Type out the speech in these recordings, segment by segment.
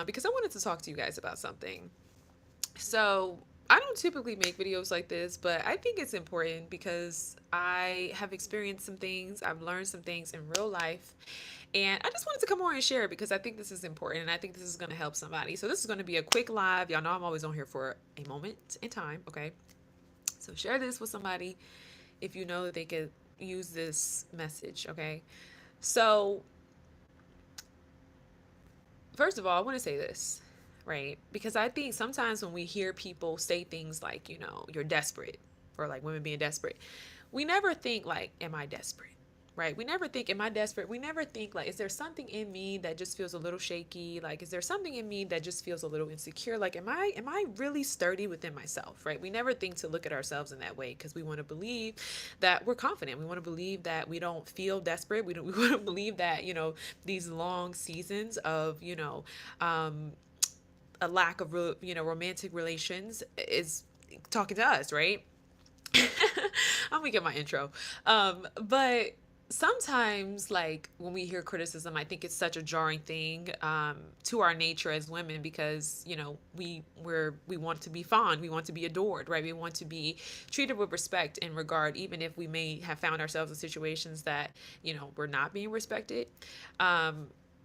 because I wanted to talk to you guys about something. So, I don't typically make videos like this, but I think it's important because I have experienced some things, I've learned some things in real life, and I just wanted to come on and share it because I think this is important and I think this is going to help somebody. So, this is going to be a quick live. Y'all know I'm always on here for a moment in time, okay? So, share this with somebody if you know that they could use this message, okay? So, first of all, I want to say this, right? Because I think sometimes when we hear people say things like, you're desperate, or like women being desperate, we never think like, am I desperate? Right? We never think, am I desperate? We never think like, is there something in me that just feels a little shaky? Like, is there something in me that just feels a little insecure? Like, am I really sturdy within myself? Right? We never think to look at ourselves in that way because we want to believe that we're confident. We want to believe that we don't feel desperate. We want to believe that, these long seasons of, a lack of, romantic relations is talking to us, right? I'm gonna get my intro. But sometimes, like when we hear criticism, I think it's such a jarring thing to our nature as women because we want to be fond, we want to be adored, right? We want to be treated with respect and regard, even if we may have found ourselves in situations that we're not being respected.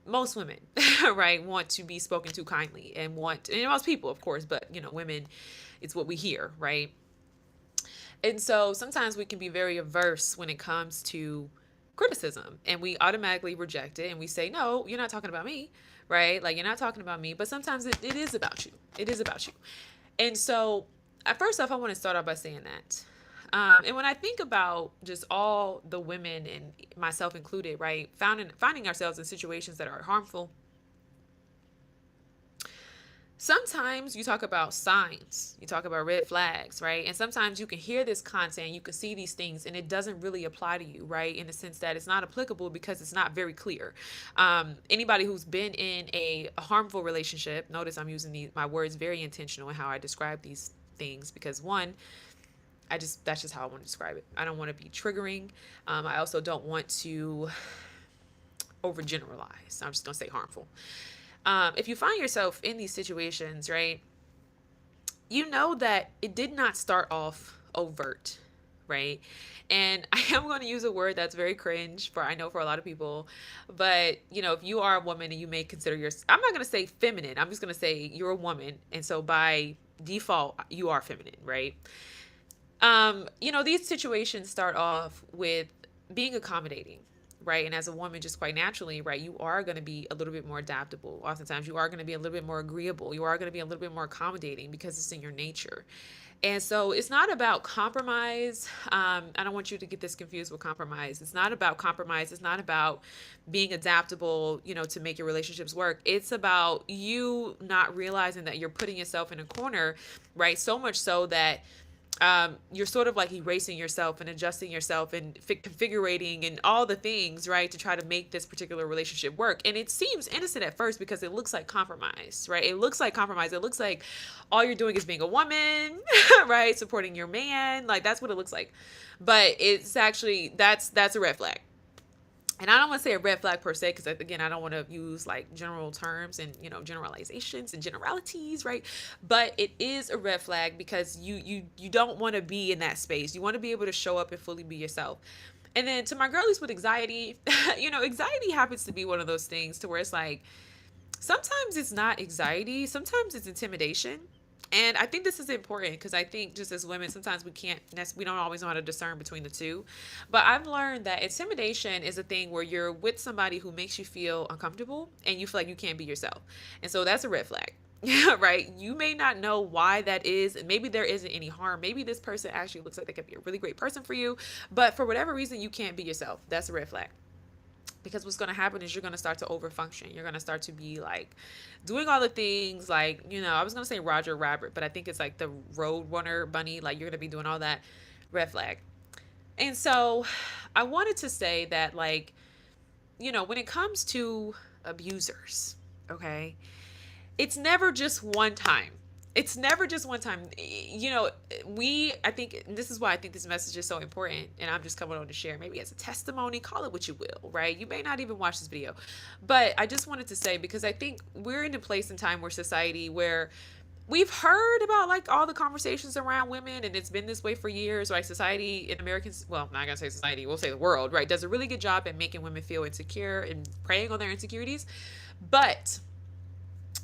Most women, right, want to be spoken to kindly and most people, of course, but women, it's what we hear, right? And so sometimes we can be very averse when it comes to criticism and we automatically reject it and we say, no, you're not talking about me, right? Like, you're not talking about me. But sometimes it is about you. It is about you. And so, first off, I want to start off by saying that. And when I think about just all the women and myself included, right, finding ourselves in situations that are harmful, sometimes you talk about signs, you talk about red flags, right? And sometimes you can hear this content, you can see these things, and it doesn't really apply to you, right? In the sense that it's not applicable because it's not very clear. Anybody who's been in a harmful relationship, notice I'm using my words very intentional in how I describe these things because one, that's just how I want to describe it. I don't want to be triggering. I also don't want to overgeneralize. I'm just gonna say harmful. If you find yourself in these situations, right, you know that it did not start off overt, right? And I am going to use a word that's very cringe for a lot of people, but if you are a woman and you may consider yourself, I'm not going to say feminine, I'm just going to say you're a woman. And so by default, you are feminine, right? These situations start off with being accommodating, right? And as a woman, just quite naturally, right, you are going to be a little bit more adaptable. Oftentimes, you are going to be a little bit more agreeable. You are going to be a little bit more accommodating because it's in your nature. And so it's not about compromise. I don't want you to get this confused with compromise. It's not about compromise. It's not about being adaptable, to make your relationships work. It's about you not realizing that you're putting yourself in a corner, right? So much so that you're sort of like erasing yourself and adjusting yourself and configuring and all the things, right, to try to make this particular relationship work. And it seems innocent at first because it looks like compromise, right? It looks like compromise. It looks like all you're doing is being a woman, right? Supporting your man. Like, that's what it looks like. But it's actually, that's a red flag. And I don't want to say a red flag per se, because again, I don't want to use like general terms and generalizations and generalities, right? But it is a red flag because you don't want to be in that space. You want to be able to show up and fully be yourself. And then to my girlies with anxiety, anxiety happens to be one of those things to where it's like sometimes it's not anxiety, sometimes it's intimidation. And I think this is important because I think just as women, sometimes we don't always know how to discern between the two. But I've learned that intimidation is a thing where you're with somebody who makes you feel uncomfortable and you feel like you can't be yourself. And so that's a red flag. Right? You may not know why that is. Maybe there isn't any harm. Maybe this person actually looks like they could be a really great person for you. But for whatever reason, you can't be yourself. That's a red flag. Because what's going to happen is you're going to start to overfunction. You're going to start to be like doing all the things like, I was going to say Roger Rabbit, but I think it's like the Road Runner bunny. Like, you're going to be doing all that. Red flag. And so I wanted to say that, like, when it comes to abusers, okay, it's never just one time. it's never just one time. I think this is why I think this message is so important. And I'm just coming on to share, maybe as a testimony, call it what you will, right? You may not even watch this video. But I just wanted to say, because I think we're in a place in time where society, where we've heard about like all the conversations around women, and it's been this way for years, right? Society in Americans, well, I'm not gonna say society, we'll say the world, right, does a really good job at making women feel insecure and preying on their insecurities. But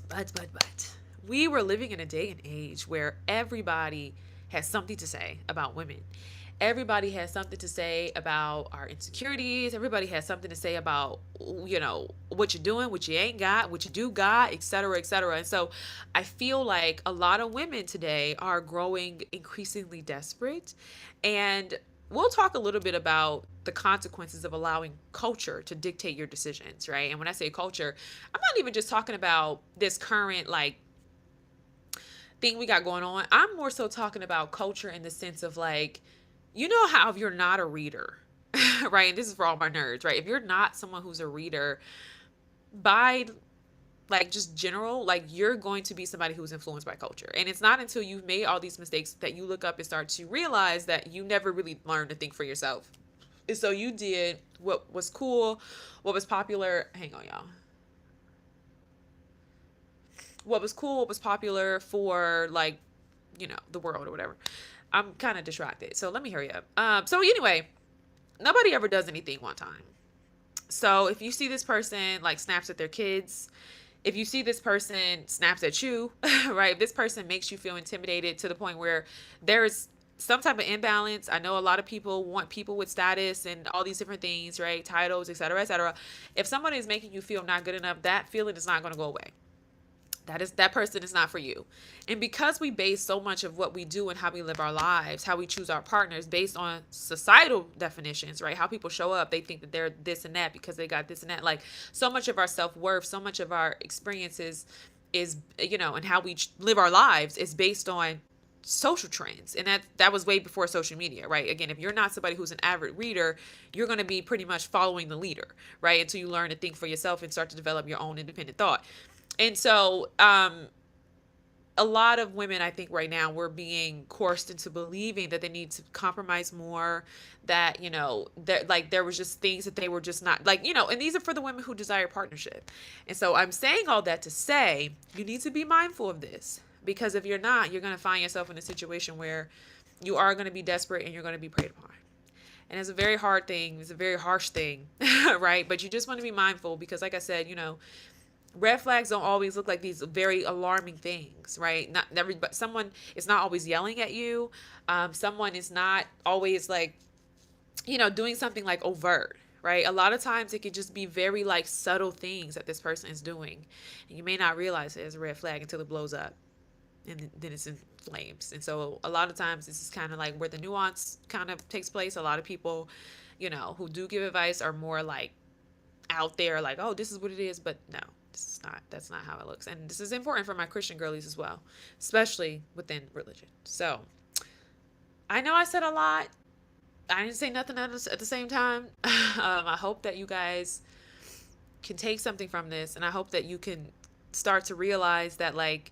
but we were living in a day and age where everybody has something to say about women. Everybody has something to say about our insecurities. Everybody has something to say about, what you're doing, what you ain't got, what you do got, et cetera, et cetera. And so I feel like a lot of women today are growing increasingly desperate. And we'll talk a little bit about the consequences of allowing culture to dictate your decisions, right? And when I say culture, I'm not even just talking about this current like thing we got going on. I'm more so talking about culture in the sense of like, how if you're not a reader, right? And this is for all my nerds, right? If you're not someone who's a reader, by like just general, like you're going to be somebody who's influenced by culture. And it's not until you've made all these mistakes that you look up and start to realize that you never really learned to think for yourself. And so you did what was cool, what was popular. Hang on, y'all. What was cool, what was popular for like, the world or whatever. I'm kind of distracted. So let me hurry up. So anyway, nobody ever does anything one time. So if you see this person like snaps at their kids, if you see this person snaps at you, right? If this person makes you feel intimidated to the point where there's some type of imbalance. I know a lot of people want people with status and all these different things, right? Titles, et cetera, et cetera. If somebody is making you feel not good enough, that feeling is not going to go away. That person is not for you. And because we base so much of what we do and how we live our lives, how we choose our partners based on societal definitions, right? How people show up, they think that they're this and that because they got this and that. Like so much of our self-worth, so much of our experiences is, and how we live our lives is based on social trends. And that was way before social media, right? Again, if you're not somebody who's an avid reader, you're going to be pretty much following the leader, right? Until you learn to think for yourself and start to develop your own independent thought. And so, a lot of women, I think right now, we're being coerced into believing that they need to compromise more, that, that like there was just things that they were just not like, and these are for the women who desire partnership. And so I'm saying all that to say, you need to be mindful of this, because if you're not, you're going to find yourself in a situation where you are going to be desperate and you're going to be preyed upon. And it's a very hard thing. It's a very harsh thing, right? But you just want to be mindful because like I said, red flags don't always look like these very alarming things, right? Not everybody, someone is not always yelling at you. Someone is not always like, doing something like overt, right? A lot of times it can just be very like subtle things that this person is doing. And you may not realize it as a red flag until it blows up and then it's in flames. And so a lot of times this is kind of like where the nuance kind of takes place. A lot of people, who do give advice are more like out there like, oh, this is what it is. But no. That's not how it looks. And this is important for my Christian girlies as well, especially within religion. So I know I said a lot. I didn't say nothing at the same time. I hope that you guys can take something from this, and I hope that you can start to realize that like,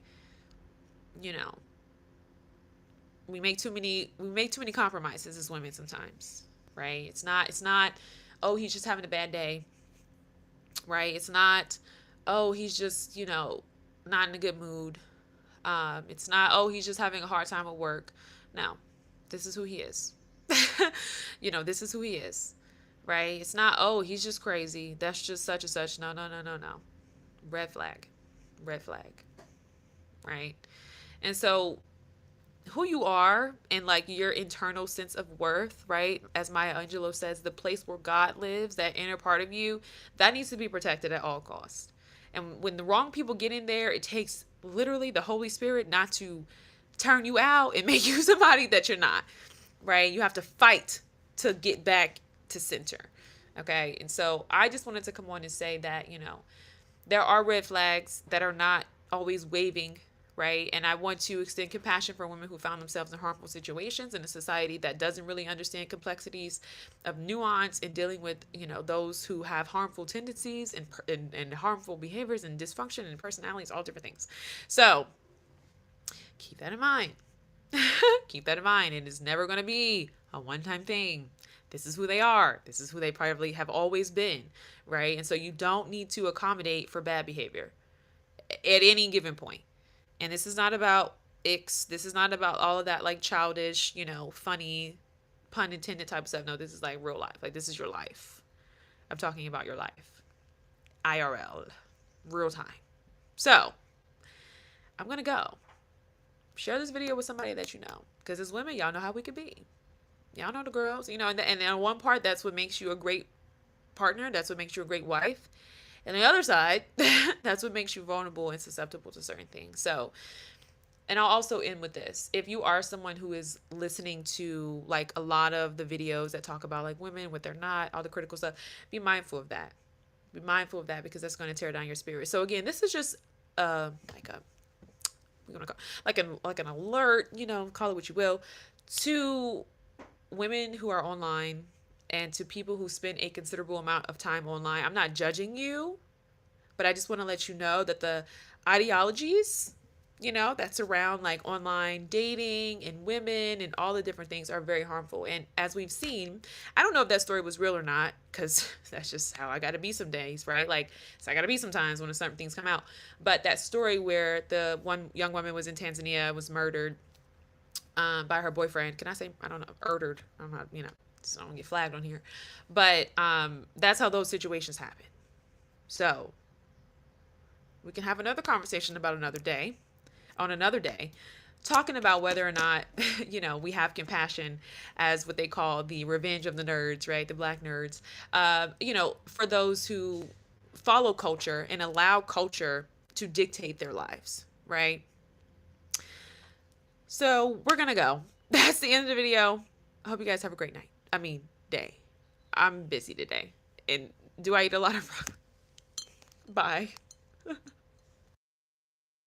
we make too many compromises as women sometimes, right? It's not, oh, he's just having a bad day, right? It's not, oh, he's just, not in a good mood. It's not, oh, he's just having a hard time at work. No, this is who he is. This is who he is, right? It's not, oh, he's just crazy. That's just such and such. No, no, no, no, no. Red flag, right? And so who you are and like your internal sense of worth, right? As Maya Angelou says, the place where God lives, that inner part of you, that needs to be protected at all costs. And when the wrong people get in there, it takes literally the Holy Spirit not to turn you out and make you somebody that you're not, right? You have to fight to get back to center. Okay. And so I just wanted to come on and say that, there are red flags that are not always waving, right? And I want to extend compassion for women who found themselves in harmful situations in a society that doesn't really understand complexities of nuance in dealing with, those who have harmful tendencies and harmful behaviors and dysfunction and personalities, all different things. So Keep that in mind. Keep that in mind. It is never going to be a one-time thing. This is who they are. This is who they probably have always been, right? And so you don't need to accommodate for bad behavior at any given point. And this is not about icks. This is not about all of that like childish, funny, pun intended type of stuff. No, this is like real life. Like this is your life. I'm talking about your life. IRL. Real time. So I'm going to go. Share this video with somebody that you know. Because as women, y'all know how we could be. Y'all know the girls. And on one part, that's what makes you a great partner. That's what makes you a great wife. And the other side, that's what makes you vulnerable and susceptible to certain things. So, and I'll also end with this. If you are someone who is listening to like a lot of the videos that talk about like women, what they're not, all the critical stuff, be mindful of that. Be mindful of that because that's going to tear down your spirit. So again, this is just like a we're gonna call like an alert, call it what you will, to women who are online and to people who spend a considerable amount of time online. I'm not judging you, but I just want to let you know that the ideologies, that's around like online dating and women and all the different things are very harmful. And as we've seen, I don't know if that story was real or not, because that's just how I got to be some days, right? Like, so I got to be sometimes when certain things come out. But that story where the one young woman was in Tanzania, was murdered by her boyfriend. Can I say, I don't know, murdered? I'm not, so I don't get flagged on here. But that's how those situations happen. So we can have another conversation about another day, on another day, talking about whether or not, we have compassion as what they call the revenge of the nerds, right? The black nerds, for those who follow culture and allow culture to dictate their lives, right? So we're going to go. That's the end of the video. I hope you guys have a great night. Day. I'm busy today. And do I eat a lot of Bye.